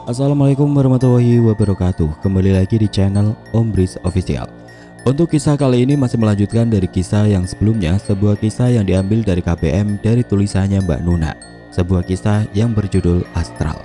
Assalamualaikum warahmatullahi wabarakatuh. Kembali lagi di channel Om Bris Official. Untuk kisah kali ini masih melanjutkan dari kisah yang sebelumnya, sebuah kisah yang diambil dari KBM dari tulisannya Mbak Nuna. Sebuah kisah yang berjudul Astral.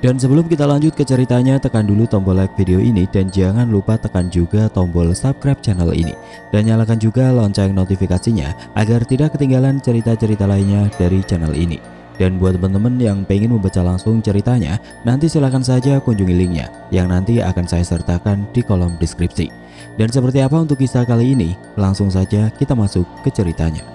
Dan sebelum kita lanjut ke ceritanya, tekan dulu tombol like video ini dan jangan lupa tekan juga tombol subscribe channel ini dan nyalakan juga lonceng notifikasinya agar tidak ketinggalan cerita-cerita lainnya dari channel ini. Dan buat teman-teman yang pengen membaca langsung ceritanya, nanti silahkan saja kunjungi linknya yang nanti akan saya sertakan di kolom deskripsi. Dan seperti apa untuk kisah kali ini? Langsung saja kita masuk ke ceritanya.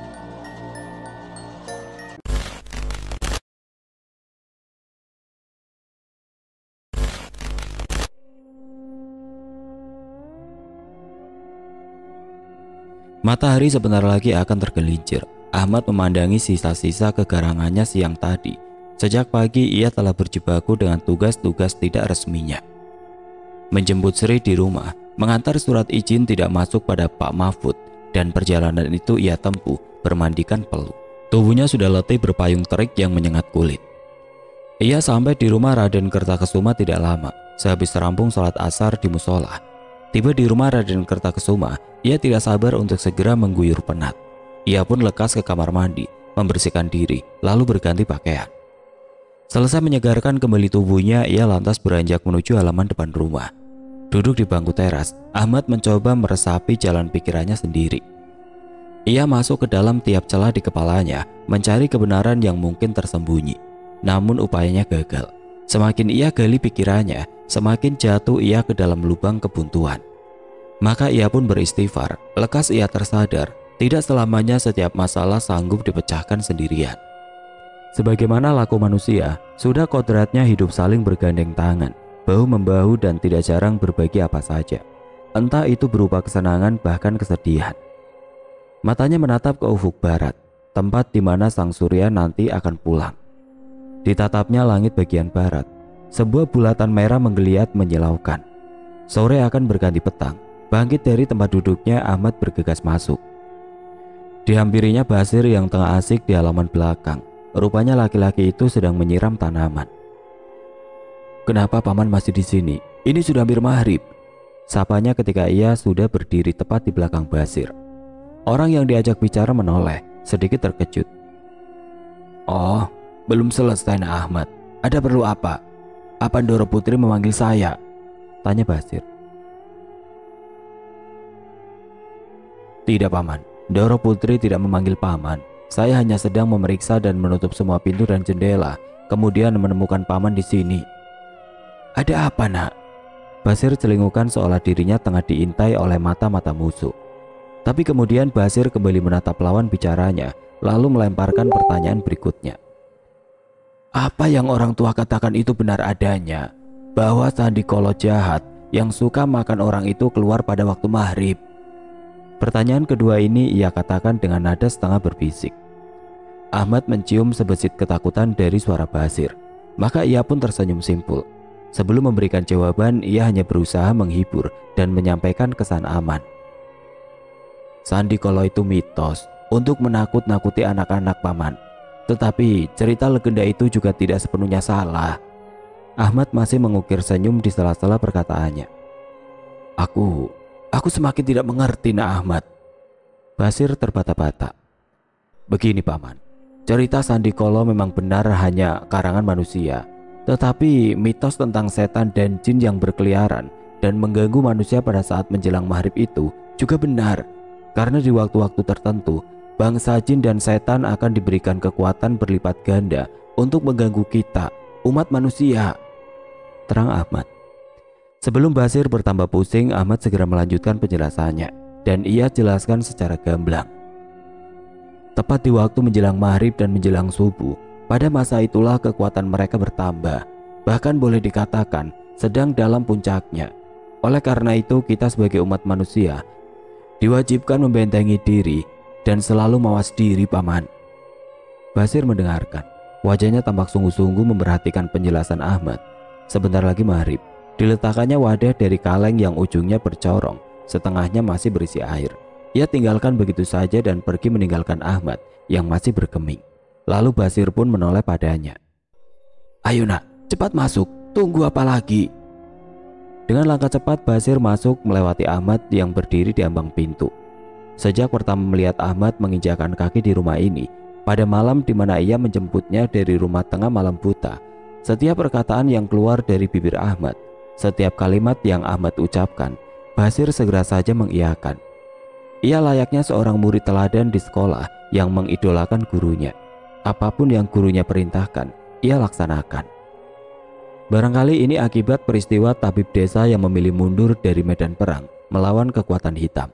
Matahari sebentar lagi akan tergelincir. Ahmad memandangi sisa-sisa kegarangannya siang tadi. Sejak pagi ia telah berjibaku dengan tugas-tugas tidak resminya. Menjemput Sri di rumah, mengantar surat izin tidak masuk pada Pak Mahfud, dan perjalanan itu ia tempuh bermandikan Pelu. Tubuhnya sudah letih berpayung terik yang menyengat kulit. Ia sampai di rumah Raden Kertakesuma tidak lama. Sehabis rampung sholat asar di musola, tiba di rumah Raden Kertakesuma, ia tidak sabar untuk segera mengguyur penat. Ia pun lekas ke kamar mandi, membersihkan diri, lalu berganti pakaian. Selesai menyegarkan kembali tubuhnya, ia lantas beranjak menuju halaman depan rumah. Duduk di bangku teras, Ahmad mencoba meresapi jalan pikirannya sendiri. Ia masuk ke dalam tiap celah di kepalanya, mencari kebenaran yang mungkin tersembunyi. Namun upayanya gagal. Semakin ia gali pikirannya, semakin jatuh ia ke dalam lubang kebuntuan. Maka ia pun beristighfar. Lekas ia tersadar, tidak selamanya setiap masalah sanggup dipecahkan sendirian. Sebagaimana laku manusia, sudah kodratnya hidup saling bergandeng tangan, bahu-membahu dan tidak jarang berbagi apa saja. Entah itu berupa kesenangan bahkan kesedihan. Matanya menatap ke ufuk barat, tempat di mana sang surya nanti akan pulang. Ditatapnya langit bagian barat, sebuah bulatan merah menggeliat menyilaukan. Sore akan berganti petang. Bangkit dari tempat duduknya, Ahmad bergegas masuk. Dihampirinya Basir yang tengah asik di halaman belakang. Rupanya laki-laki itu sedang menyiram tanaman. "Kenapa paman masih di sini? Ini sudah hampir maghrib," sapanya ketika ia sudah berdiri tepat di belakang Basir. Orang yang diajak bicara menoleh, sedikit terkejut. "Oh, belum selesai Nak Ahmad. Ada perlu apa? Apa Ndoro Putri memanggil saya?" tanya Basir. "Tidak paman, Ndoro Putri tidak memanggil paman. Saya hanya sedang memeriksa dan menutup semua pintu dan jendela, kemudian menemukan paman di sini." "Ada apa Nak?" Basir celingukan seolah dirinya tengah diintai oleh mata-mata musuh. Tapi kemudian Basir kembali menatap lawan bicaranya, lalu melemparkan pertanyaan berikutnya. "Apa yang orang tua katakan itu benar adanya? Bahwa Sandikolo jahat yang suka makan orang itu keluar pada waktu maghrib?" Pertanyaan kedua ini ia katakan dengan nada setengah berbisik. Ahmad mencium sebesit ketakutan dari suara Basir, maka ia pun tersenyum simpul. Sebelum memberikan jawaban, ia hanya berusaha menghibur dan menyampaikan kesan aman. "Sandikolo itu mitos untuk menakut-nakuti anak-anak paman. Tetapi cerita legenda itu juga tidak sepenuhnya salah." Ahmad masih mengukir senyum di sela-sela perkataannya. Aku semakin tidak mengerti Nak Ahmad." Basir terbata-bata. "Begini paman, cerita Sandikolo memang benar hanya karangan manusia. Tetapi mitos tentang setan dan jin yang berkeliaran dan mengganggu manusia pada saat menjelang maghrib itu juga benar. Karena di waktu-waktu tertentu, bangsa jin dan setan akan diberikan kekuatan berlipat ganda untuk mengganggu kita, umat manusia," terang Ahmad. Sebelum Basir bertambah pusing, Ahmad segera melanjutkan penjelasannya, dan ia jelaskan secara gamblang. Tepat di waktu menjelang maghrib dan menjelang subuh, pada masa itulah kekuatan mereka bertambah, bahkan boleh dikatakan sedang dalam puncaknya. Oleh karena itu, kita sebagai umat manusia diwajibkan membentengi diri dan selalu mawas diri paman. Basir mendengarkan, wajahnya tampak sungguh-sungguh memperhatikan penjelasan Ahmad. Sebentar lagi maghrib. Diletakkannya wadah dari kaleng yang ujungnya bercorong, setengahnya masih berisi air. Ia tinggalkan begitu saja dan pergi meninggalkan Ahmad yang masih bergeming. Lalu Basir pun menoleh padanya. "Ayo Nak, cepat masuk. Tunggu apa lagi? Dengan langkah cepat Basir masuk melewati Ahmad yang berdiri di ambang pintu. Sejak pertama melihat Ahmad menginjakkan kaki di rumah ini, pada malam di mana ia menjemputnya dari rumah tengah malam buta, setiap perkataan yang keluar dari bibir Ahmad, setiap kalimat yang Ahmad ucapkan, Basir segera saja mengiyakan. Ia layaknya seorang murid teladan di sekolah yang mengidolakan gurunya. Apapun yang gurunya perintahkan, ia laksanakan. Barangkali ini akibat peristiwa tabib desa yang memilih mundur dari medan perang melawan kekuatan hitam.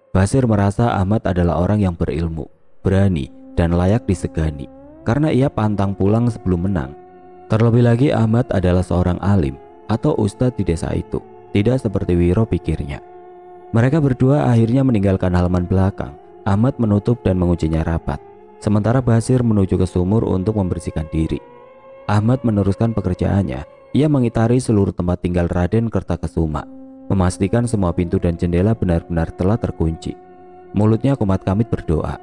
Basir merasa Ahmad adalah orang yang berilmu, berani, dan layak disegani karena ia pantang pulang sebelum menang. Terlebih lagi Ahmad adalah seorang alim atau ustadz di desa itu, tidak seperti Wiro pikirnya. Mereka berdua akhirnya meninggalkan halaman belakang. Ahmad menutup dan menguncinya rapat, sementara Basir menuju ke sumur untuk membersihkan diri. Ahmad meneruskan pekerjaannya. Ia mengitari seluruh tempat tinggal Raden Kertakesuma, memastikan semua pintu dan jendela benar-benar telah terkunci. Mulutnya kumat kamit berdoa.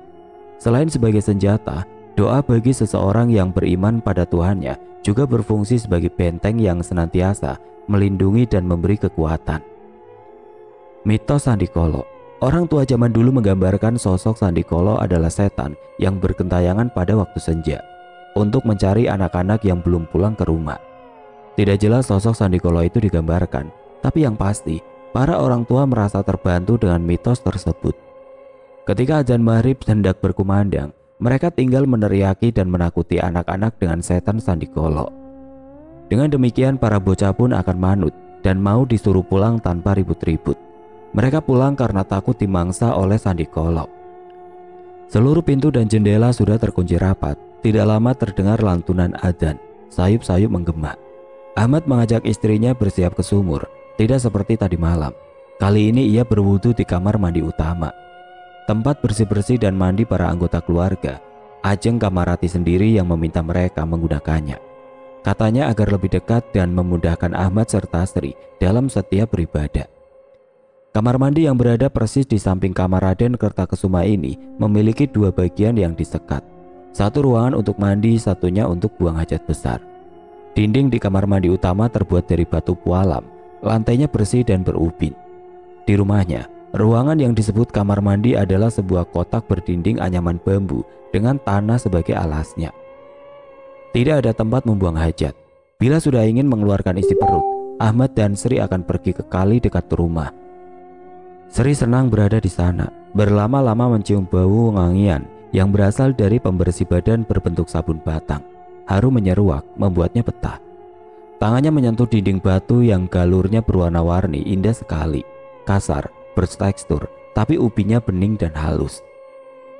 Selain sebagai senjata, doa bagi seseorang yang beriman pada Tuhannya juga berfungsi sebagai benteng yang senantiasa melindungi dan memberi kekuatan. Mitos Sandikolo. Orang tua zaman dulu menggambarkan sosok Sandikolo adalah setan yang bergentayangan pada waktu senja untuk mencari anak-anak yang belum pulang ke rumah. Tidak jelas sosok Sandikolo itu digambarkan, tapi yang pasti para orang tua merasa terbantu dengan mitos tersebut. Ketika azan maghrib hendak berkumandang, mereka tinggal meneriaki dan menakuti anak-anak dengan setan Sandikolo. Dengan demikian para bocah pun akan manut dan mau disuruh pulang tanpa ribut-ribut. Mereka pulang karena takut dimangsa oleh Sandikolo. Seluruh pintu dan jendela sudah terkunci rapat. Tidak lama terdengar lantunan adzan. Sayup-sayup menggema. Ahmad mengajak istrinya bersiap ke sumur. Tidak seperti tadi malam. Kali ini ia berwudu di kamar mandi utama, tempat bersih-bersih dan mandi para anggota keluarga. Ajeng Kamarati sendiri yang meminta mereka menggunakannya. Katanya agar lebih dekat dan memudahkan Ahmad serta Sri dalam setiap beribadah. Kamar mandi yang berada persis di samping kamar Raden Kertakesuma ini memiliki dua bagian yang disekat. Satu ruangan untuk mandi, satunya untuk buang hajat besar. Dinding di kamar mandi utama terbuat dari batu pualam, lantainya bersih dan berubin. Di rumahnya, ruangan yang disebut kamar mandi adalah sebuah kotak berdinding anyaman bambu dengan tanah sebagai alasnya. Tidak ada tempat membuang hajat. Bila sudah ingin mengeluarkan isi perut, Ahmad dan Sri akan pergi ke kali dekat rumah. Sri senang berada di sana, berlama-lama mencium bau wangian yang berasal dari pembersih badan berbentuk sabun batang. Harum menyeruak, membuatnya betah. Tangannya menyentuh dinding batu yang galurnya berwarna-warni, indah sekali. Kasar, bertekstur, tapi ubinya bening dan halus.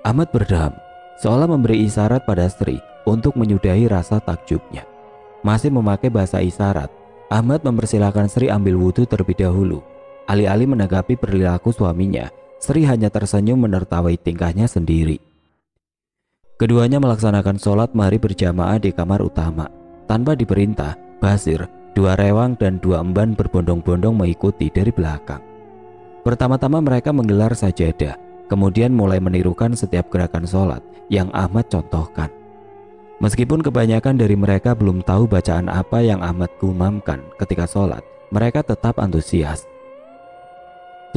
Ahmad berdeham, seolah memberi isyarat pada Sri untuk menyudahi rasa takjubnya. Masih memakai bahasa isyarat, Ahmad mempersilahkan Sri ambil wudhu terlebih dahulu. Alih-alih menanggapi perilaku suaminya, Sri hanya tersenyum menertawai tingkahnya sendiri. Keduanya melaksanakan sholat maghrib berjamaah di kamar utama. Tanpa diperintah, Basir, dua rewang dan dua emban berbondong-bondong mengikuti dari belakang. Pertama-tama mereka menggelar sajadah, kemudian mulai menirukan setiap gerakan sholat yang Ahmad contohkan. Meskipun kebanyakan dari mereka belum tahu bacaan apa yang Ahmad gumamkan ketika sholat, mereka tetap antusias.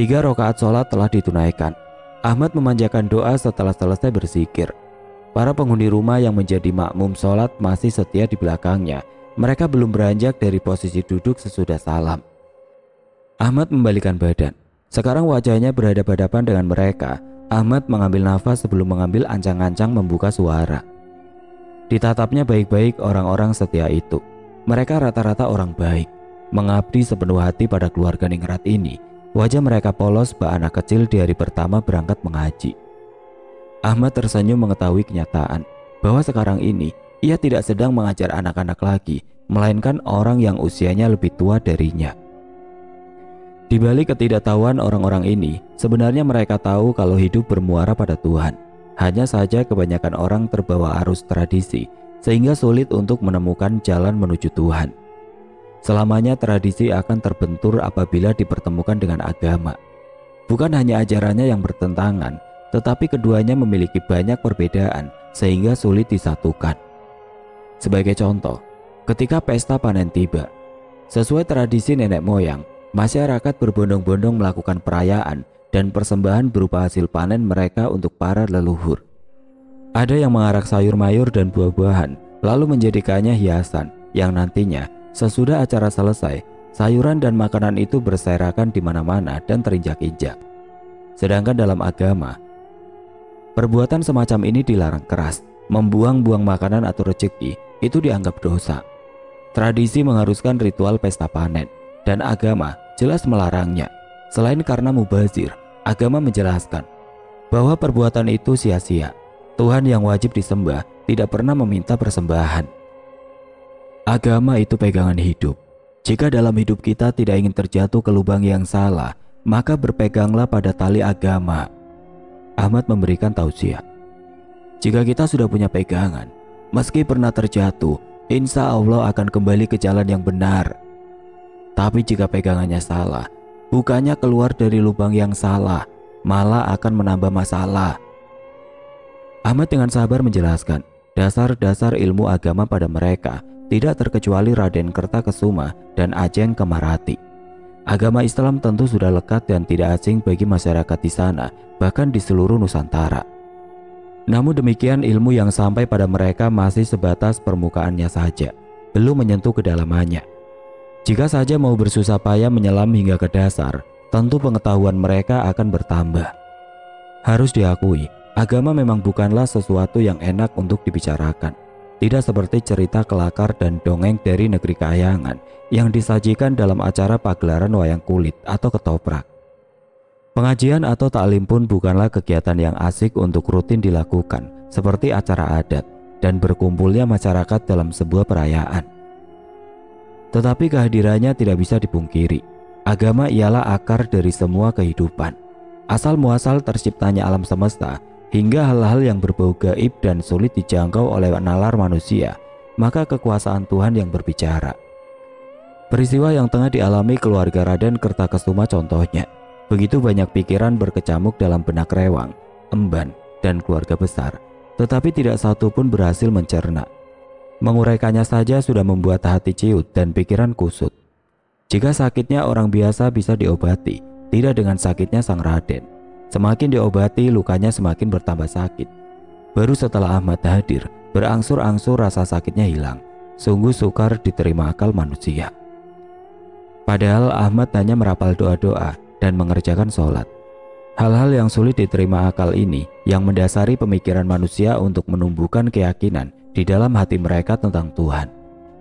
3 rakaat sholat telah ditunaikan. Ahmad memanjatkan doa setelah selesai berzikir. Para penghuni rumah yang menjadi makmum sholat masih setia di belakangnya. Mereka belum beranjak dari posisi duduk sesudah salam. Ahmad membalikkan badan. Sekarang wajahnya berhadapan-hadapan dengan mereka. Ahmad mengambil nafas sebelum mengambil ancang-ancang membuka suara. Ditatapnya baik-baik orang-orang setia itu. Mereka rata-rata orang baik, mengabdi sepenuh hati pada keluarga ningrat ini. Wajah mereka polos bak anak kecil di hari pertama berangkat mengaji. Ahmad tersenyum mengetahui kenyataan bahwa sekarang ini ia tidak sedang mengajar anak-anak lagi, melainkan orang yang usianya lebih tua darinya. Di balik ketidaktahuan orang-orang ini, sebenarnya mereka tahu kalau hidup bermuara pada Tuhan. Hanya saja kebanyakan orang terbawa arus tradisi, sehingga sulit untuk menemukan jalan menuju Tuhan. Selamanya tradisi akan terbentur apabila dipertemukan dengan agama. Bukan hanya ajarannya yang bertentangan, tetapi keduanya memiliki banyak perbedaan sehingga sulit disatukan. Sebagai contoh, ketika pesta panen tiba, Sesuai tradisi nenek moyang, masyarakat berbondong-bondong melakukan perayaan dan persembahan berupa hasil panen mereka untuk para leluhur. Ada yang mengarak sayur mayur dan buah-buahan, lalu menjadikannya hiasan yang nantinya sesudah acara selesai, sayuran dan makanan itu berserakan di mana-mana dan terinjak-injak. Sedangkan dalam agama, perbuatan semacam ini dilarang keras. Membuang-buang makanan atau rezeki itu dianggap dosa. Tradisi mengharuskan ritual pesta panen, dan agama jelas melarangnya. Selain karena mubazir, agama menjelaskan bahwa perbuatan itu sia-sia. Tuhan yang wajib disembah tidak pernah meminta persembahan. Agama itu pegangan hidup. Jika dalam hidup kita tidak ingin terjatuh ke lubang yang salah, maka berpeganglah pada tali agama. Ahmad memberikan tausiah. Jika kita sudah punya pegangan, meski pernah terjatuh, insya Allah akan kembali ke jalan yang benar. Tapi jika pegangannya salah, bukannya keluar dari lubang yang salah, malah akan menambah masalah. Ahmad dengan sabar menjelaskan dasar-dasar ilmu agama pada mereka, tidak terkecuali Raden Kertakesuma dan Ajeng Kemarati. Agama Islam tentu sudah lekat dan tidak asing bagi masyarakat di sana, bahkan di seluruh Nusantara. Namun demikian, ilmu yang sampai pada mereka masih sebatas permukaannya saja, belum menyentuh kedalamannya. Jika saja mau bersusah payah menyelam hingga ke dasar, tentu pengetahuan mereka akan bertambah. Harus diakui, agama memang bukanlah sesuatu yang enak untuk dibicarakan. Tidak seperti cerita kelakar dan dongeng dari negeri kayangan yang disajikan dalam acara pagelaran wayang kulit atau ketoprak. Pengajian atau taklim pun bukanlah kegiatan yang asik untuk rutin dilakukan, seperti acara adat dan berkumpulnya masyarakat dalam sebuah perayaan. Tetapi kehadirannya tidak bisa dipungkiri. Agama ialah akar dari semua kehidupan. Asal muasal terciptanya alam semesta hingga hal-hal yang berbau gaib dan sulit dijangkau oleh nalar manusia, maka kekuasaan Tuhan yang berbicara. Peristiwa yang tengah dialami keluarga Raden Kertakesuma contohnya. Begitu banyak pikiran berkecamuk dalam benak Rewang, Emban, dan keluarga besar, tetapi tidak satu pun berhasil mencerna. Menguraikannya saja sudah membuat hati ciut dan pikiran kusut. Jika sakitnya orang biasa bisa diobati, tidak dengan sakitnya sang Raden. Semakin diobati, lukanya semakin bertambah sakit. Baru setelah Ahmad hadir, berangsur-angsur rasa sakitnya hilang. Sungguh sukar diterima akal manusia. Padahal Ahmad hanya merapal doa-doa dan mengerjakan sholat. Hal-hal yang sulit diterima akal ini yang mendasari pemikiran manusia untuk menumbuhkan keyakinan di dalam hati mereka tentang Tuhan.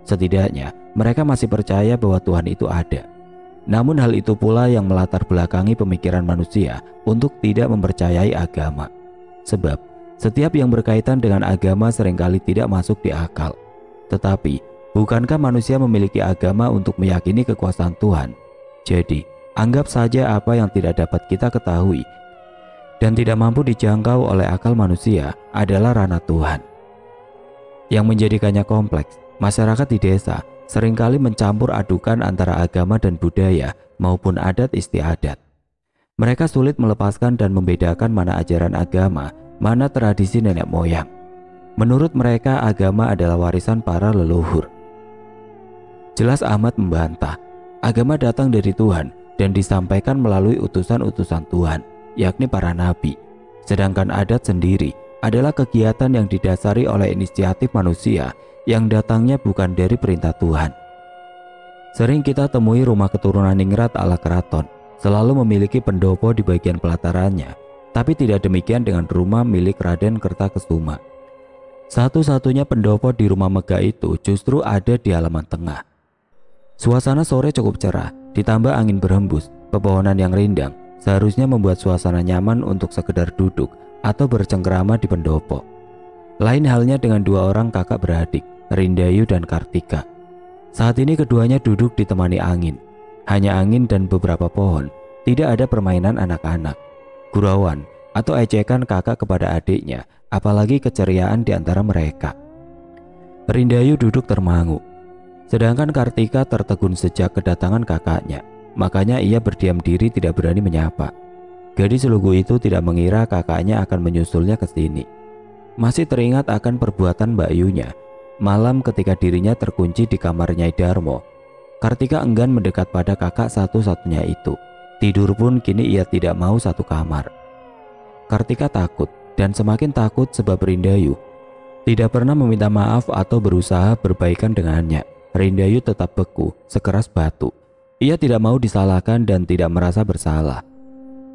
Setidaknya mereka masih percaya bahwa Tuhan itu ada. Namun hal itu pula yang melatar belakangi pemikiran manusia untuk tidak mempercayai agama. Sebab setiap yang berkaitan dengan agama seringkali tidak masuk di akal. Tetapi bukankah manusia memiliki agama untuk meyakini kekuasaan Tuhan? Jadi anggap saja apa yang tidak dapat kita ketahui dan tidak mampu dijangkau oleh akal manusia adalah ranah Tuhan. Yang menjadikannya kompleks, masyarakat di desa seringkali mencampur adukan antara agama dan budaya maupun adat istiadat. Mereka sulit melepaskan dan membedakan mana ajaran agama, mana tradisi nenek moyang. Menurut mereka, agama adalah warisan para leluhur. Jelas Ahmad membantah, agama datang dari Tuhan dan disampaikan melalui utusan-utusan Tuhan, yakni para nabi. Sedangkan adat sendiri adalah kegiatan yang didasari oleh inisiatif manusia yang datangnya bukan dari perintah Tuhan. Sering kita temui rumah keturunan ningrat ala keraton, selalu memiliki pendopo di bagian pelatarannya, tapi tidak demikian dengan rumah milik Raden Kertakesuma. Satu-satunya pendopo di rumah megah itu justru ada di halaman tengah. Suasana sore cukup cerah, ditambah angin berhembus, pepohonan yang rindang seharusnya membuat suasana nyaman untuk sekedar duduk atau bercengkerama di pendopo. Lain halnya dengan dua orang kakak beradik, Rindayu dan Kartika. Saat ini keduanya duduk ditemani angin. Hanya angin dan beberapa pohon, tidak ada permainan anak-anak, gurauan atau ejekan kakak kepada adiknya, apalagi keceriaan di antara mereka. Rindayu duduk termangu, sedangkan Kartika tertegun sejak kedatangan kakaknya. Makanya ia berdiam diri, tidak berani menyapa. Gadis lugu itu tidak mengira kakaknya akan menyusulnya ke sini. Masih teringat akan perbuatan Mbak Yunya malam ketika dirinya terkunci di kamar Nyai Darmo. Kartika enggan mendekat pada kakak satu-satunya itu. Tidur pun kini ia tidak mau satu kamar. Kartika takut dan semakin takut sebab Rindayu tidak pernah meminta maaf atau berusaha berbaikan dengannya. Rindayu tetap beku, sekeras batu. Ia tidak mau disalahkan dan tidak merasa bersalah.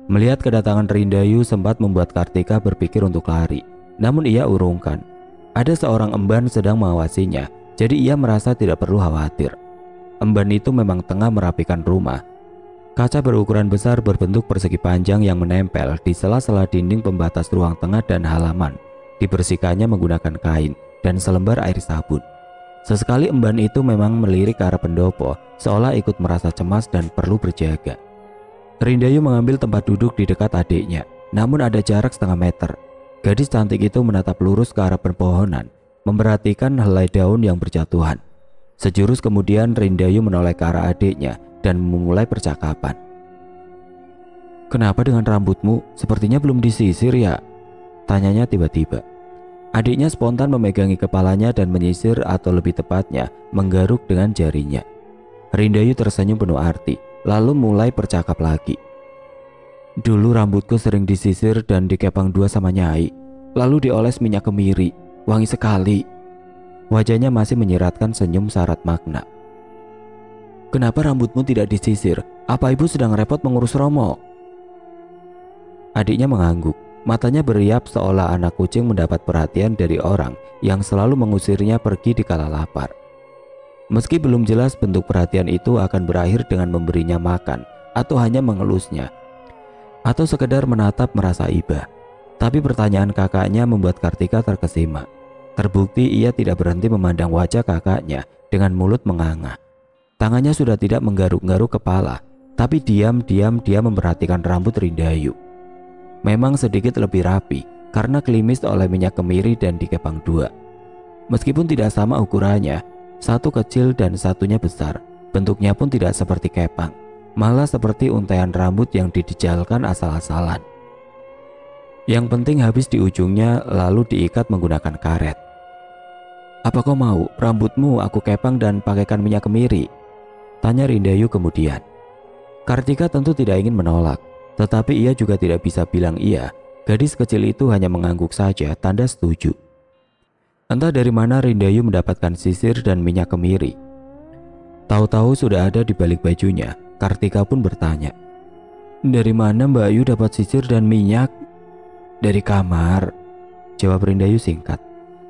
Melihat kedatangan Rindayu sempat membuat Kartika berpikir untuk lari. Namun ia urungkan. Ada seorang emban sedang mengawasinya, jadi ia merasa tidak perlu khawatir. Emban itu memang tengah merapikan rumah. Kaca berukuran besar berbentuk persegi panjang yang menempel di sela-sela dinding pembatas ruang tengah dan halaman. Dibersihkannya menggunakan kain dan selembar air sabun. Sesekali emban itu memang melirik ke arah pendopo, seolah ikut merasa cemas dan perlu berjaga. Rindayu mengambil tempat duduk di dekat adiknya, namun ada jarak setengah meter. Gadis cantik itu menatap lurus ke arah pepohonan, memperhatikan helai daun yang berjatuhan. Sejurus kemudian Rindayu menoleh ke arah adiknya dan memulai percakapan. "Kenapa dengan rambutmu? Sepertinya belum disisir ya?" tanyanya tiba-tiba. Adiknya spontan memegangi kepalanya dan menyisir, atau lebih tepatnya menggaruk dengan jarinya. Rindayu tersenyum penuh arti, lalu mulai bercakap lagi. "Dulu rambutku sering disisir dan dikepang dua sama Nyai, lalu dioles minyak kemiri, wangi sekali." Wajahnya masih menyiratkan senyum syarat makna. "Kenapa rambutmu tidak disisir? Apa ibu sedang repot mengurus Romo?" Adiknya mengangguk, matanya beriap seolah anak kucing mendapat perhatian dari orang yang selalu mengusirnya pergi di kala lapar. Meski belum jelas bentuk perhatian itu akan berakhir dengan memberinya makan atau hanya mengelusnya, atau sekedar menatap merasa iba. Tapi pertanyaan kakaknya membuat Kartika terkesima. Terbukti ia tidak berhenti memandang wajah kakaknya dengan mulut menganga. Tangannya sudah tidak menggaruk-garuk kepala, tapi diam-diam dia memperhatikan rambut Rindayu. Memang sedikit lebih rapi karena klimis oleh minyak kemiri dan dikepang dua. Meskipun tidak sama ukurannya, satu kecil dan satunya besar, bentuknya pun tidak seperti kepang, malah seperti untaian rambut yang didijalkan asal-asalan. Yang penting habis di ujungnya lalu diikat menggunakan karet. "Apa kau mau rambutmu aku kepang dan pakaikan minyak kemiri?" tanya Rindayu kemudian. Kartika tentu tidak ingin menolak, tetapi ia juga tidak bisa bilang iya. Gadis kecil itu hanya mengangguk saja tanda setuju. Entah dari mana Rindayu mendapatkan sisir dan minyak kemiri. Tahu-tahu sudah ada di balik bajunya. Kartika pun bertanya, "Dari mana Mbak Ayu dapat sisir dan minyak?" "Dari kamar," jawab Rindayu singkat.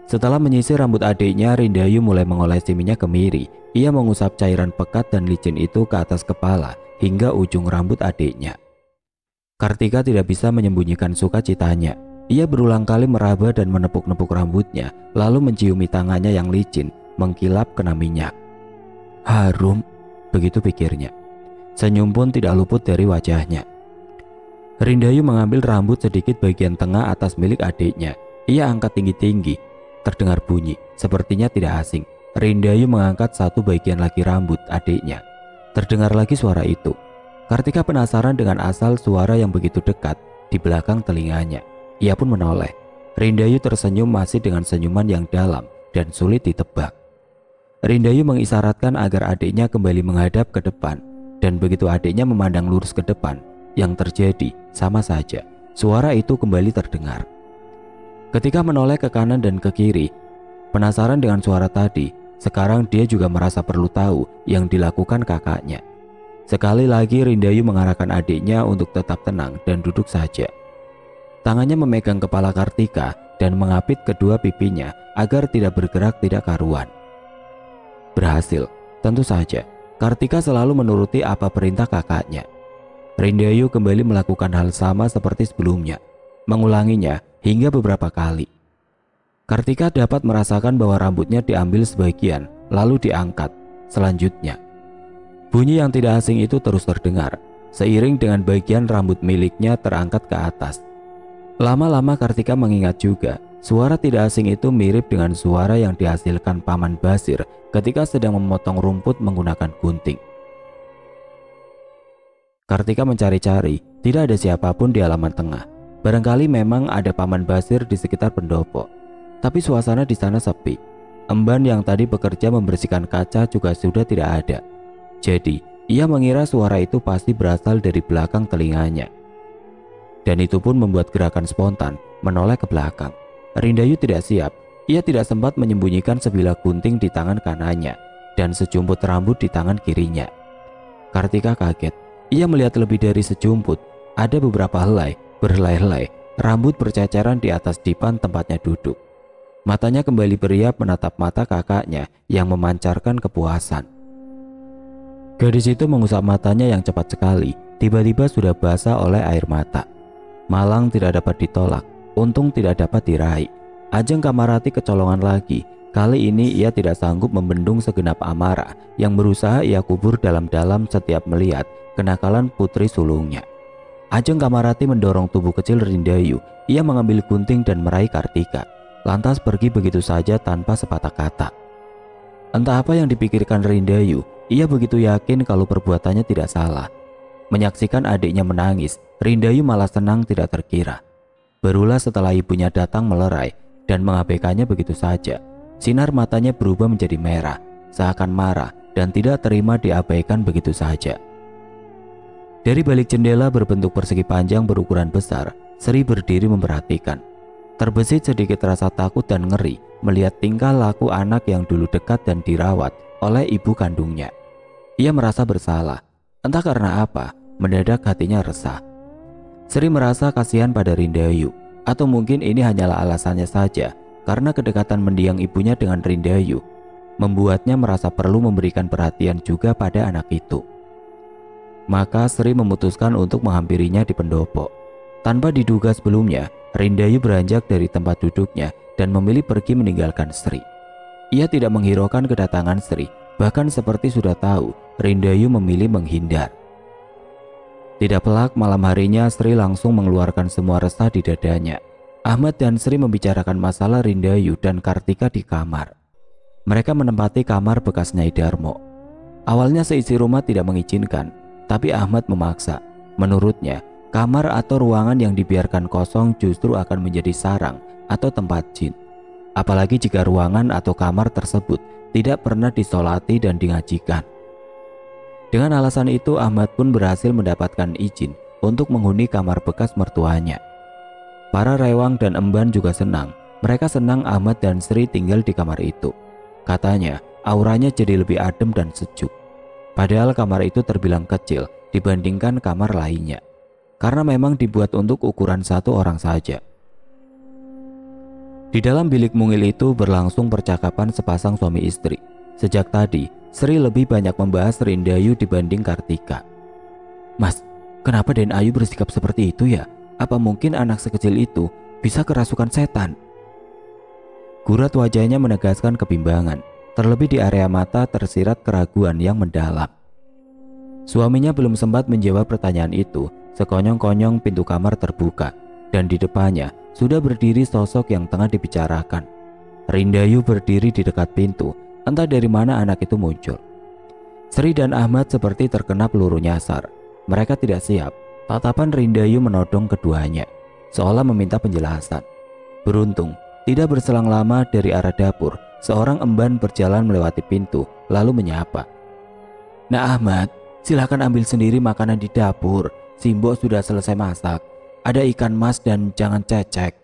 Setelah menyisir rambut adiknya, Rindayu mulai mengolesi minyak kemiri. Ia mengusap cairan pekat dan licin itu ke atas kepala hingga ujung rambut adiknya. Kartika tidak bisa menyembunyikan sukacitanya. Ia berulang kali meraba dan menepuk-nepuk rambutnya, lalu menciumi tangannya yang licin, mengkilap kena minyak. "Harum," begitu pikirnya. Senyum pun tidak luput dari wajahnya. Rindayu mengambil rambut sedikit bagian tengah atas milik adiknya. Ia angkat tinggi-tinggi. Terdengar bunyi, sepertinya tidak asing. Rindayu mengangkat satu bagian lagi rambut adiknya. Terdengar lagi suara itu. Kartika penasaran dengan asal suara yang begitu dekat di belakang telinganya. Ia pun menoleh. Rindayu tersenyum masih dengan senyuman yang dalam dan sulit ditebak. Rindayu mengisyaratkan agar adiknya kembali menghadap ke depan. Dan begitu adiknya memandang lurus ke depan, yang terjadi sama saja. Suara itu kembali terdengar. Ketika menoleh ke kanan dan ke kiri, penasaran dengan suara tadi, sekarang dia juga merasa perlu tahu yang dilakukan kakaknya. Sekali lagi Rindayu mengarahkan adiknya untuk tetap tenang dan duduk saja. Tangannya memegang kepala Kartika dan mengapit kedua pipinya agar tidak bergerak tidak karuan. Berhasil, tentu saja. Kartika selalu menuruti apa perintah kakaknya. Rindayu kembali melakukan hal sama seperti sebelumnya, mengulanginya hingga beberapa kali. Kartika dapat merasakan bahwa rambutnya diambil sebagian lalu diangkat. Selanjutnya, bunyi yang tidak asing itu terus terdengar seiring dengan bagian rambut miliknya terangkat ke atas. Lama-lama Kartika mengingat juga suara tidak asing itu mirip dengan suara yang dihasilkan Paman Basir ketika sedang memotong rumput menggunakan gunting. Kartika mencari-cari, tidak ada siapapun di halaman tengah. Barangkali memang ada Paman Basir di sekitar pendopo, tapi suasana di sana sepi. Emban yang tadi bekerja membersihkan kaca juga sudah tidak ada. Jadi, ia mengira suara itu pasti berasal dari belakang telinganya. Dan itu pun membuat gerakan spontan menoleh ke belakang. Rindayu tidak siap. Ia tidak sempat menyembunyikan sebilah gunting di tangan kanannya dan sejumput rambut di tangan kirinya. Kartika kaget. Ia melihat lebih dari sejumput. Ada beberapa helai, berhelai-helai, rambut berceceran di atas dipan tempatnya duduk. Matanya kembali beriap menatap mata kakaknya yang memancarkan kepuasan. Gadis itu mengusap matanya yang cepat sekali. Tiba-tiba sudah basah oleh air mata. Malang tidak dapat ditolak, untung tidak dapat diraih. Ajeng Kamarati kecolongan lagi. Kali ini ia tidak sanggup membendung segenap amarah yang berusaha ia kubur dalam-dalam setiap melihat kenakalan putri sulungnya. Ajeng Kamarati mendorong tubuh kecil Rindayu. Ia mengambil gunting dan meraih Kartika, lantas pergi begitu saja tanpa sepatah kata. Entah apa yang dipikirkan Rindayu, ia begitu yakin kalau perbuatannya tidak salah. Menyaksikan adiknya menangis, Rindayu malah senang tidak terkira. Barulah setelah ibunya datang melerai dan mengabaikannya begitu saja. Sinar matanya berubah menjadi merah, seakan marah dan tidak terima diabaikan begitu saja. Dari balik jendela berbentuk persegi panjang berukuran besar, Sri berdiri memperhatikan. Terbesit sedikit rasa takut dan ngeri melihat tingkah laku anak yang dulu dekat dan dirawat oleh ibu kandungnya. Ia merasa bersalah, entah karena apa, mendadak hatinya resah. Sri merasa kasihan pada Rindayu, atau mungkin ini hanyalah alasannya saja karena kedekatan mendiang ibunya dengan Rindayu membuatnya merasa perlu memberikan perhatian juga pada anak itu. Maka Sri memutuskan untuk menghampirinya di pendopo. Tanpa diduga sebelumnya, Rindayu beranjak dari tempat duduknya dan memilih pergi meninggalkan Sri. Ia tidak menghiraukan kedatangan Sri, bahkan seperti sudah tahu Rindayu memilih menghindar. Tidak pelak malam harinya Sri langsung mengeluarkan semua resah di dadanya. Ahmad dan Sri membicarakan masalah Rindayu dan Kartika di kamar. Mereka menempati kamar bekas Nyai Darmo. Awalnya seisi rumah tidak mengizinkan, tapi Ahmad memaksa. Menurutnya, kamar atau ruangan yang dibiarkan kosong justru akan menjadi sarang atau tempat jin. Apalagi jika ruangan atau kamar tersebut tidak pernah disolati dan dingajikan. Dengan alasan itu, Ahmad pun berhasil mendapatkan izin untuk menghuni kamar bekas mertuanya. Para rewang dan emban juga senang. Mereka senang Ahmad dan Sri tinggal di kamar itu. Katanya, auranya jadi lebih adem dan sejuk. Padahal kamar itu terbilang kecil dibandingkan kamar lainnya, karena memang dibuat untuk ukuran satu orang saja. Di dalam bilik mungil itu berlangsung percakapan sepasang suami istri. Sejak tadi, Sri lebih banyak membahas Rindayu dibanding Kartika. "Mas, kenapa Den Ayu bersikap seperti itu ya? Apa mungkin anak sekecil itu bisa kerasukan setan?" Gurat wajahnya menegaskan kebimbangan. Terlebih di area mata tersirat keraguan yang mendalam. Suaminya belum sempat menjawab pertanyaan itu, sekonyong-konyong pintu kamar terbuka, dan di depannya sudah berdiri sosok yang tengah dibicarakan. Rindayu berdiri di dekat pintu. Entah dari mana anak itu muncul. Sri dan Ahmad seperti terkena peluru nyasar. Mereka tidak siap. Tatapan Rindayu menodong keduanya, seolah meminta penjelasan. Beruntung, tidak berselang lama dari arah dapur, seorang emban berjalan melewati pintu, lalu menyapa. "Nah Ahmad, silakan ambil sendiri makanan di dapur. Simbo sudah selesai masak. Ada ikan mas dan jangan cecek."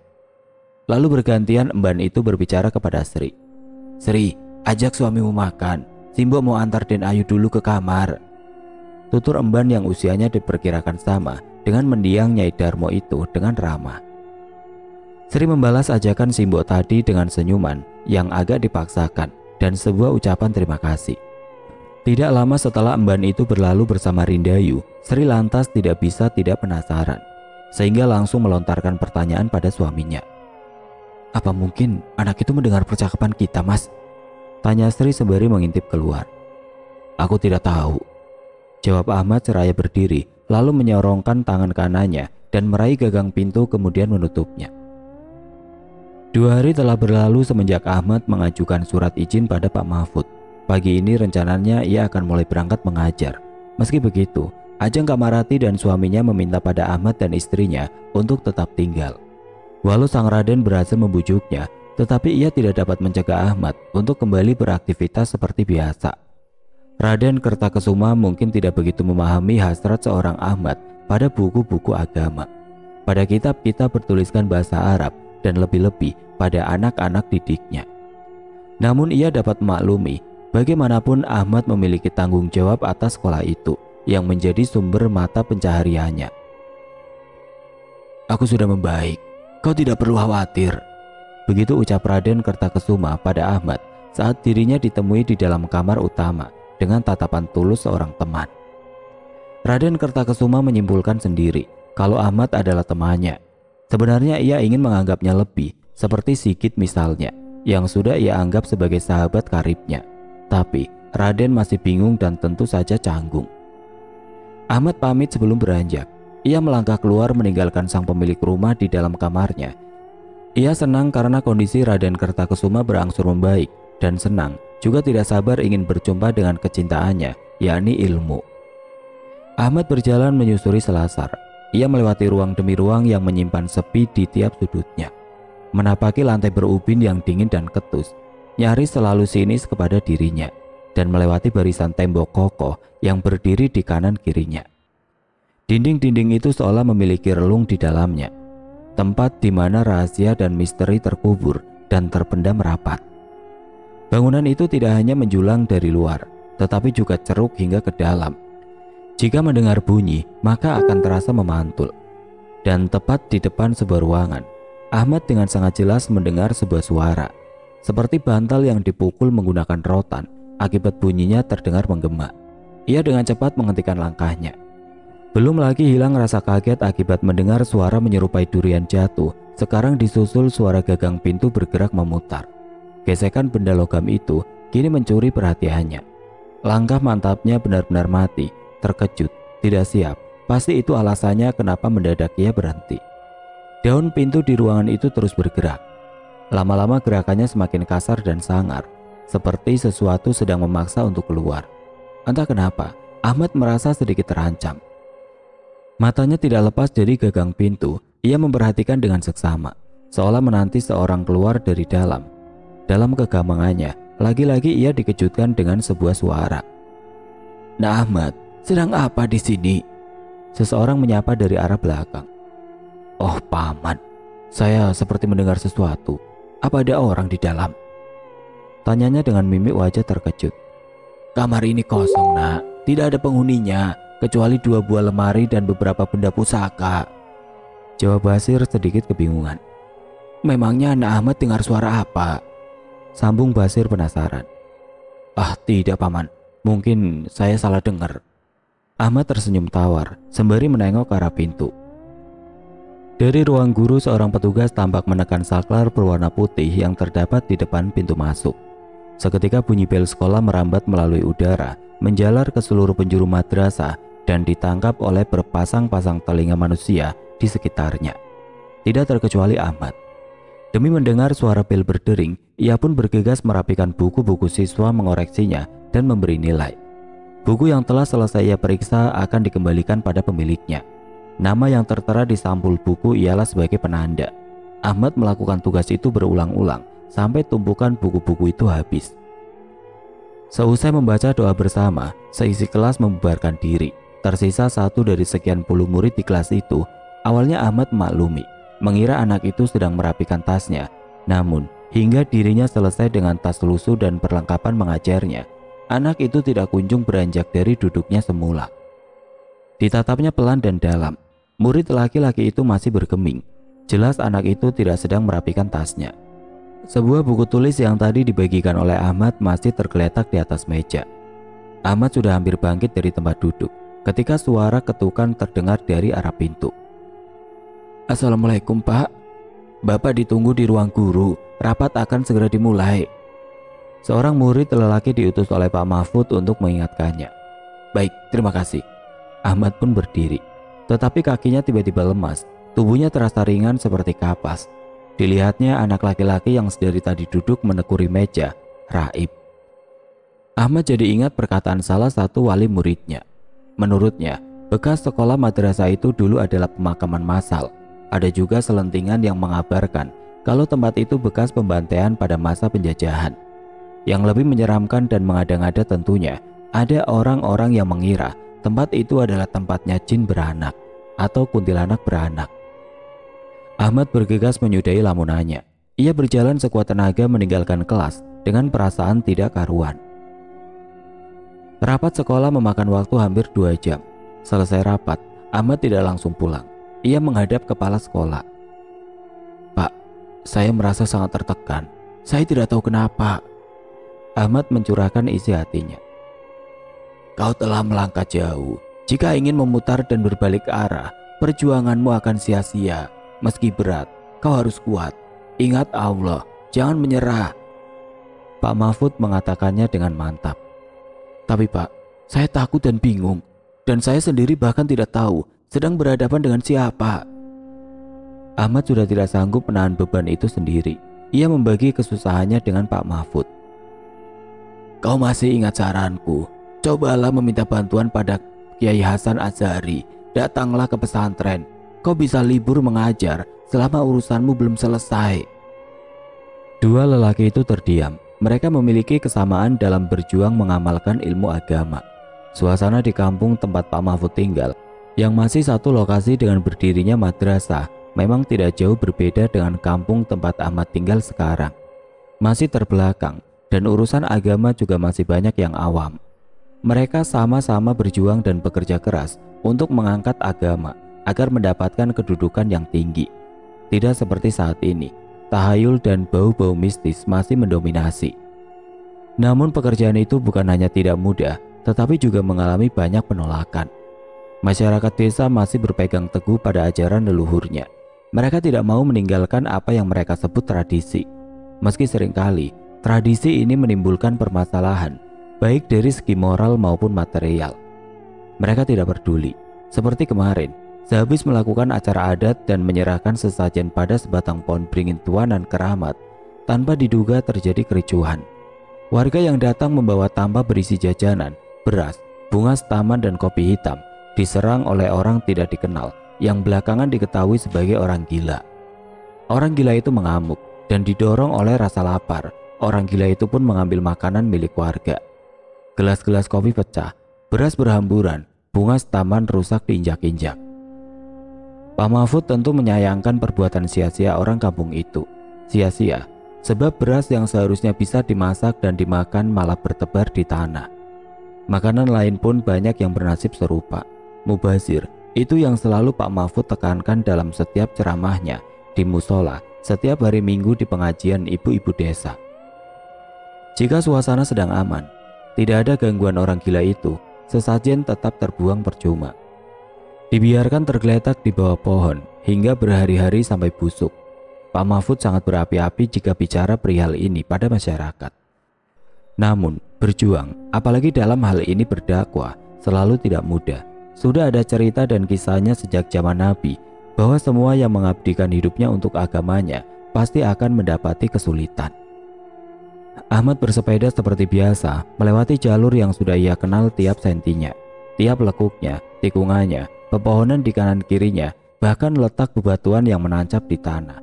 Lalu bergantian emban itu berbicara kepada Sri. "Sri, ajak suamimu makan. Simbo mau antar Den Ayu dulu ke kamar." Tutur emban yang usianya diperkirakan sama dengan mendiang Nyai Darmo itu dengan ramah. Sri membalas ajakan Simbo tadi dengan senyuman yang agak dipaksakan dan sebuah ucapan terima kasih. Tidak lama setelah emban itu berlalu bersama Rindayu, Sri lantas tidak bisa tidak penasaran, sehingga langsung melontarkan pertanyaan pada suaminya. "Apa mungkin anak itu mendengar percakapan kita, Mas?" tanya Sri sembari mengintip keluar. "Aku tidak tahu," jawab Ahmad seraya berdiri, lalu menyorongkan tangan kanannya dan meraih gagang pintu kemudian menutupnya. 2 hari telah berlalu semenjak Ahmad mengajukan surat izin pada Pak Mahfud. Pagi ini rencananya ia akan mulai berangkat mengajar. Meski begitu, Ajeng Kamarati dan suaminya meminta pada Ahmad dan istrinya untuk tetap tinggal. Walau sang Raden berhasil membujuknya, tetapi ia tidak dapat mencegah Ahmad untuk kembali beraktivitas seperti biasa. Raden Kertakesuma mungkin tidak begitu memahami hasrat seorang Ahmad pada buku-buku agama, pada kitab-kitab bertuliskan bahasa Arab, dan lebih-lebih pada anak-anak didiknya. Namun ia dapat memaklumi bagaimanapun Ahmad memiliki tanggung jawab atas sekolah itu yang menjadi sumber mata pencahariannya. "Aku sudah membaik, kau tidak perlu khawatir," begitu ucap Raden Kertakesuma pada Ahmad saat dirinya ditemui di dalam kamar utama dengan tatapan tulus seorang teman. Raden Kertakesuma menyimpulkan sendiri kalau Ahmad adalah temannya. Sebenarnya ia ingin menganggapnya lebih seperti Sigit misalnya, yang sudah ia anggap sebagai sahabat karibnya. Tapi Raden masih bingung dan tentu saja canggung. Ahmad pamit sebelum beranjak. Ia melangkah keluar meninggalkan sang pemilik rumah di dalam kamarnya. Ia senang karena kondisi Raden Kertakesuma berangsur membaik, dan senang juga tidak sabar ingin berjumpa dengan kecintaannya, yakni ilmu. Ahmad berjalan menyusuri selasar. Ia melewati ruang demi ruang yang menyimpan sepi di tiap sudutnya, menapaki lantai berubin yang dingin dan ketus, nyaris selalu sinis kepada dirinya, dan melewati barisan tembok kokoh yang berdiri di kanan kirinya. Dinding-dinding itu seolah memiliki relung di dalamnya, tempat di mana rahasia dan misteri terkubur dan terpendam rapat. Bangunan itu tidak hanya menjulang dari luar, tetapi juga ceruk hingga ke dalam. Jika mendengar bunyi, maka akan terasa memantul. Dan tepat di depan sebuah ruangan, Ahmad dengan sangat jelas mendengar sebuah suara, seperti bantal yang dipukul menggunakan rotan. Akibat bunyinya terdengar menggema. Ia dengan cepat menghentikan langkahnya. Belum lagi hilang rasa kaget akibat mendengar suara menyerupai durian jatuh. Sekarang disusul suara gagang pintu bergerak memutar. Gesekan benda logam itu kini mencuri perhatiannya. Langkah mantapnya benar-benar mati, terkejut, tidak siap. Pasti itu alasannya kenapa mendadak ia berhenti. Daun pintu di ruangan itu terus bergerak. Lama-lama gerakannya semakin kasar dan sangar, seperti sesuatu sedang memaksa untuk keluar. Entah kenapa, Ahmad merasa sedikit terancam. Matanya tidak lepas dari gagang pintu. Ia memperhatikan dengan seksama, seolah menanti seorang keluar dari dalam. Dalam kegamangannya, lagi-lagi ia dikejutkan dengan sebuah suara. "Nah Ahmad, sedang apa di sini?" Seseorang menyapa dari arah belakang. "Oh paman, saya seperti mendengar sesuatu. Apa ada orang di dalam?" Tanyanya dengan mimik wajah terkejut. "Kamar ini kosong nak, tidak ada penghuninya, kecuali 2 buah lemari dan beberapa benda pusaka," jawab Basir sedikit kebingungan. "Memangnya anak Ahmad dengar suara apa?" sambung Basir penasaran. "Ah tidak paman, mungkin saya salah dengar." Ahmad tersenyum tawar sembari menengok ke arah pintu. Dari ruang guru, seorang petugas tampak menekan saklar berwarna putih yang terdapat di depan pintu masuk. Seketika bunyi bel sekolah merambat melalui udara, menjalar ke seluruh penjuru madrasah dan ditangkap oleh berpasang-pasang telinga manusia di sekitarnya. Tidak terkecuali Ahmad. Demi mendengar suara bel berdering, ia pun bergegas merapikan buku-buku siswa, mengoreksinya dan memberi nilai. Buku yang telah selesai ia periksa akan dikembalikan pada pemiliknya. Nama yang tertera di sampul buku ialah sebagai penanda. Ahmad melakukan tugas itu berulang-ulang sampai tumpukan buku-buku itu habis. Seusai membaca doa bersama, seisi kelas membubarkan diri. Tersisa 1 dari sekian puluh murid di kelas itu. Awalnya Ahmad maklumi, mengira anak itu sedang merapikan tasnya. Namun, hingga dirinya selesai dengan tas lusuh dan perlengkapan mengajarnya, anak itu tidak kunjung beranjak dari duduknya semula. Ditatapnya pelan dan dalam. Murid laki-laki itu masih bergeming. Jelas anak itu tidak sedang merapikan tasnya. Sebuah buku tulis yang tadi dibagikan oleh Ahmad masih tergeletak di atas meja. Ahmad sudah hampir bangkit dari tempat duduk ketika suara ketukan terdengar dari arah pintu. "Assalamualaikum Pak, Bapak ditunggu di ruang guru, rapat akan segera dimulai." Seorang murid lelaki diutus oleh Pak Mahfud untuk mengingatkannya. "Baik, terima kasih." Ahmad pun berdiri, tetapi kakinya tiba-tiba lemas. Tubuhnya terasa ringan seperti kapas. Dilihatnya anak laki-laki yang sedari tadi duduk menekuri meja, Raib. Ahmad jadi ingat perkataan salah satu wali muridnya. Menurutnya, bekas sekolah madrasah itu dulu adalah pemakaman massal. Ada juga selentingan yang mengabarkan kalau tempat itu bekas pembantaian pada masa penjajahan. Yang lebih menyeramkan dan mengada-ngada tentunya Ada orang-orang yang mengira tempat itu adalah tempatnya jin beranak atau kuntilanak beranak. Ahmad bergegas menyudahi lamunannya. Ia berjalan sekuat tenaga meninggalkan kelas dengan perasaan tidak karuan. Rapat sekolah memakan waktu hampir 2 jam. Selesai rapat, Ahmad tidak langsung pulang. Ia menghadap kepala sekolah. "Pak, saya merasa sangat tertekan. Saya tidak tahu kenapa." Ahmad mencurahkan isi hatinya. "Kau telah melangkah jauh. Jika ingin memutar dan berbalik arah, perjuanganmu akan sia-sia. Meski berat, kau harus kuat. Ingat Allah, jangan menyerah." Pak Mahfud mengatakannya dengan mantap. "Tapi Pak, saya takut dan bingung. Dan saya sendiri bahkan tidak tahu sedang berhadapan dengan siapa." Ahmad sudah tidak sanggup menahan beban itu sendiri. Ia membagi kesusahannya dengan Pak Mahfud. "Kau masih ingat saranku? Cobalah meminta bantuan pada Kiai Hasan Azhari. Datanglah ke pesantren. Kau bisa libur mengajar selama urusanmu belum selesai." Dua lelaki itu terdiam. Mereka memiliki kesamaan dalam berjuang mengamalkan ilmu agama. Suasana di kampung tempat Pak Mahfud tinggal, yang masih satu lokasi dengan berdirinya madrasah, memang tidak jauh berbeda dengan kampung tempat Ahmad tinggal sekarang. Masih terbelakang, dan urusan agama juga masih banyak yang awam. Mereka sama-sama berjuang dan bekerja keras untuk mengangkat agama agar mendapatkan kedudukan yang tinggi. Tidak seperti saat ini, tahayul dan bau-bau mistis masih mendominasi. Namun pekerjaan itu bukan hanya tidak mudah, tetapi juga mengalami banyak penolakan. Masyarakat desa masih berpegang teguh pada ajaran leluhurnya. Mereka tidak mau meninggalkan apa yang mereka sebut tradisi. Meski seringkali tradisi ini menimbulkan permasalahan, baik dari segi moral maupun material. Mereka tidak peduli. Seperti kemarin, sehabis melakukan acara adat dan menyerahkan sesajen pada sebatang pohon beringin tuanan keramat, tanpa diduga terjadi kericuhan. Warga yang datang membawa tampak berisi jajanan, beras, bunga taman dan kopi hitam diserang oleh orang tidak dikenal yang belakangan diketahui sebagai orang gila. Orang gila itu mengamuk dan didorong oleh rasa lapar. Orang gila itu pun mengambil makanan milik warga. Gelas-gelas kopi pecah, beras berhamburan, bunga taman rusak diinjak-injak. Pak Mahfud tentu menyayangkan perbuatan sia-sia orang kampung itu. Sia-sia, sebab beras yang seharusnya bisa dimasak dan dimakan malah bertebar di tanah. Makanan lain pun banyak yang bernasib serupa. Mubazir, itu yang selalu Pak Mahfud tekankan dalam setiap ceramahnya di musola setiap hari Minggu di pengajian ibu-ibu desa. Jika suasana sedang aman, tidak ada gangguan orang gila itu, sesajen tetap terbuang percuma. Dibiarkan tergeletak di bawah pohon hingga berhari-hari sampai busuk. Pak Mahfud sangat berapi-api jika bicara perihal ini pada masyarakat. Namun, berjuang, apalagi dalam hal ini berdakwah, selalu tidak mudah. Sudah ada cerita dan kisahnya sejak zaman Nabi bahwa semua yang mengabdikan hidupnya untuk agamanya pasti akan mendapati kesulitan. Ahmad bersepeda seperti biasa, melewati jalur yang sudah ia kenal tiap sentinya, tiap lekuknya, tikungannya, pepohonan di kanan kirinya, bahkan letak bebatuan yang menancap di tanah.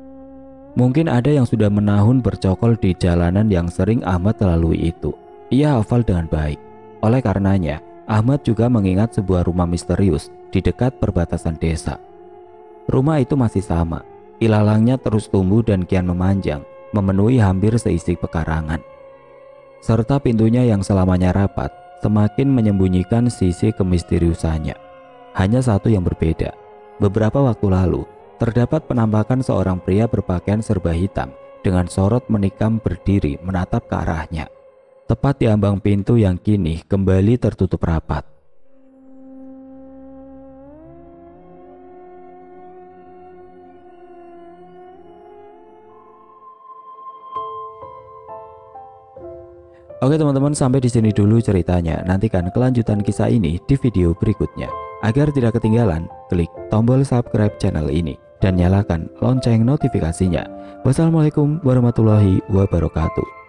Mungkin ada yang sudah menahun bercokol di jalanan yang sering Ahmad lalui itu. Ia hafal dengan baik. Oleh karenanya, Ahmad juga mengingat sebuah rumah misterius di dekat perbatasan desa. Rumah itu masih sama, ilalangnya terus tumbuh dan kian memanjang, memenuhi hampir seisi pekarangan. Serta pintunya yang selamanya rapat, semakin menyembunyikan sisi kemisteriusannya. Hanya satu yang berbeda. Beberapa waktu lalu, terdapat penampakan seorang pria berpakaian serba hitam dengan sorot menikam berdiri menatap ke arahnya, tepat di ambang pintu yang kini kembali tertutup rapat. Oke teman-teman, sampai di sini dulu ceritanya. Nantikan kelanjutan kisah ini di video berikutnya. Agar tidak ketinggalan, klik tombol subscribe channel ini dan nyalakan lonceng notifikasinya. Wassalamualaikum warahmatullahi wabarakatuh.